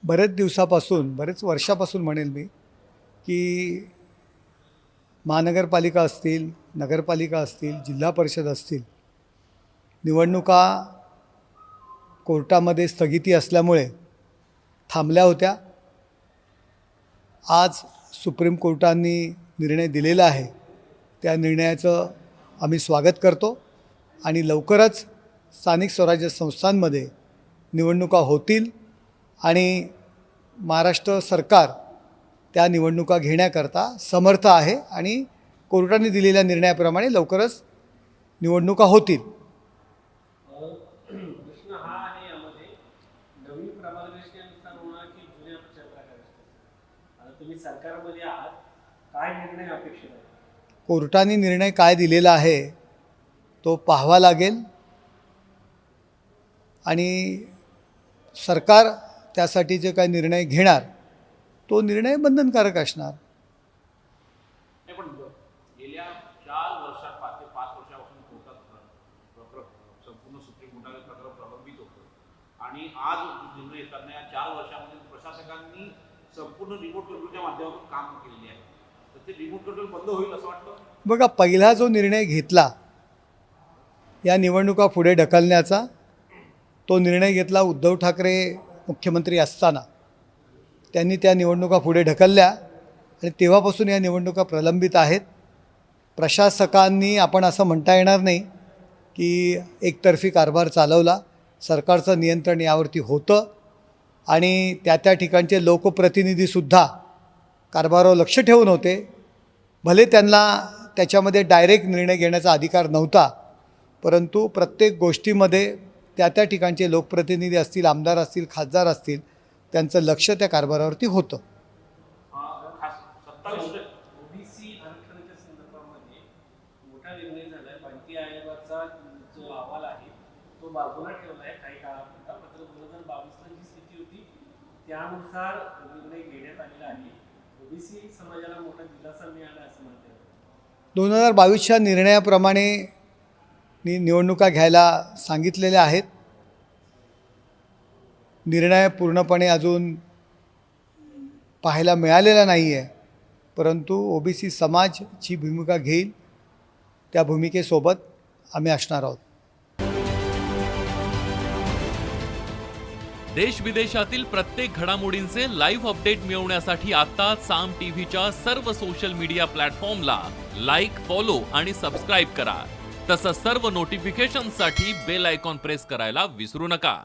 बरेच दिवसापासून, बरेच वर्षापासून म्हणेल मी, की महानगरपालिका असतील, नगरपालिका असतील, जिल्हा परिषद असतील, निवडणुका कोर्टामध्ये स्थगिती असल्यामुळे थांबल्या होत्या. आज सुप्रीम कोर्टाने निर्णय दिलेला आहे. त्या निर्णयाचं आम्ही स्वागत करतो आणि लवकरच स्थानिक स्वराज्य संस्थांमध्ये निवडणुका होतील आणि महाराष्ट्र सरकार त्या निवडणुका घेण्याकरता समर्थ आहे आणि कोर्टाने दिलेल्या निर्णयाप्रमाणे लवकरच निवडणुका होतील. प्रश्न हा आहे यामध्ये नवीन प्रभागरचनेनुसार होणार की जुन्या प्रभागरचनेनुसार. आता तुम्ही सरकारमध्ये आहात, काय निर्णय अपेक्षित आहे? कोर्टाने निर्णय काय दिलेला आहे तो पाहावा लागेल आणि सरकार त्यासाठी जे काही निर्णय घेणार तो निर्णय बंधनकारक असणार. पण गेल्या 4 वर्षात 5 वर्षापासून कोर्टात संपूर्ण सुप्रीम कोर्टाने प्रकरण प्रलंबित होतं आणि आज निर्णय येताना या 4 वर्षामध्ये प्रशासकांनी संपूर्ण रिमोट कंट्रोलच्या माध्यमातून काम केलेले आहे. तर ते रिमोट कंट्रोल बंद होईल असं वाटतं? बघा, पहिला जो निर्णय घेतला या निवडणुका पुढे ढकलण्याचा, तो निर्णय घेतला उद्धव ठाकरे मुख्यमंत्री असताना. त्यांनी त्या निवडणुका पुढे ढकलल्या आणि तेव्हापासून या निवडणुका प्रलंबित आहेत. प्रशासकांनी, आपण असं म्हणता येणार नाही की एकतर्फी कारभार चालवला. सरकारचं नियंत्रण यावरती होतं आणि त्या ठिकाणचे लोकप्रतिनिधीसुद्धा कारभारावर लक्ष ठेवून होते. भले त्यांना त्याच्यामध्ये डायरेक्ट निर्णय घेण्याचा अधिकार नव्हता, परंतु प्रत्येक गोष्टीमध्ये त्या ठिकाणचे लोकप्रतिनिधी असतील, आमदार असतील, खासदार असतील, त्यांचं लक्ष त्या कारभारावरती होतं. ओबीसी आरक्षणाच्या संदर्भामध्ये मोठा निर्णय झाला आहे. माहिती आयोगाचा जो अहवाल आहे तो बाजूला ठेवला आहे काही काळापुरता. मात्र 2022ला जी स्थिती होती त्यानुसार निर्णय घेण्यात आलेला आहे. ओबीसी समाजाला मोठा दिलासा मिळाला असं म्हणतात. 2022च्या निर्णयाप्रमाणे निवडणुका घ्यायला सांगितलेल्या आहेत. निर्णय पूर्णपणे अजून पाहायला मिळालेला नाही आहे, परंतु ओबीसी समाज जी भूमिका घेईल त्या भूमिकेसोबत आम्ही असणार आहोत. देश विदेशातील प्रत्येक घडामोडींचे लाईव्ह अपडेट मिळवण्यासाठी आता साम टीव्हीच्या सर्व सोशल मीडिया प्लॅटफॉर्मला लाईक, फॉलो आणि सबस्क्राईब करा. तसंच सर्व नोटिफिकेशनसाठी बेल आयकॉन प्रेस करायला विसरू नका.